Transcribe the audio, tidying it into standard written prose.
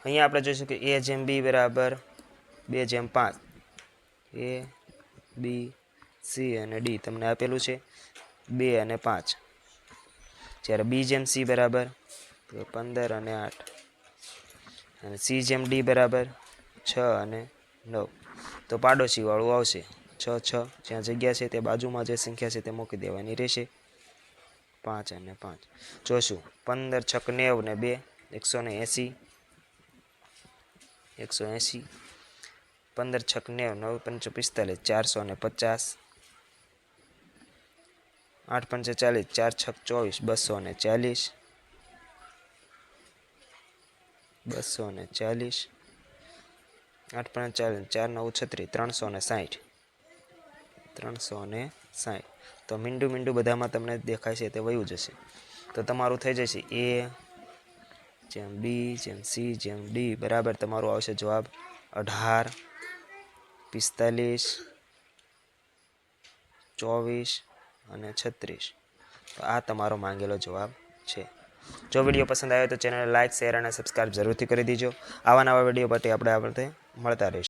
અહીંયા આપણે જોઈશું કે a/b બરાબર 2/5 a b c અને d તમને આપેલું છે 2 અને 5 જ્યારે b/c બરાબર 15 અને 8 અને c/d બરાબર 6 અને 9 તો પાડોશી વાળું આવશે 6 6 જ્યાં જગ્યા છે તે બાજુમાં જે સંખ્યા છે તે મૂકી દેવાની રહેશે 5 અને 5 જોશું 15 6 90 ને 2 180 180 15 6 90 9 5 45 450 8 5 40 4 6 24 240 8 5 40 4 9 36 360 તો મીંડું બધામાં તમને દેખાય છે તે વયું જશે તો તમારું થઈ જશે a જેમ b જેમ c જેમ d બરાબર તમારું આવશે જવાબ 18 45 24 અને 36 તો આ તમારો માંગેલો જવાબ છે જો વિડીયો પસંદ આવ્યો તો ચેનલને લાઇક શેર અને સબસ્ક્રાઇબ જરૂરથી કરી દીજો આવા નવા વિડીયો માટે આપણે મળતા રહીશું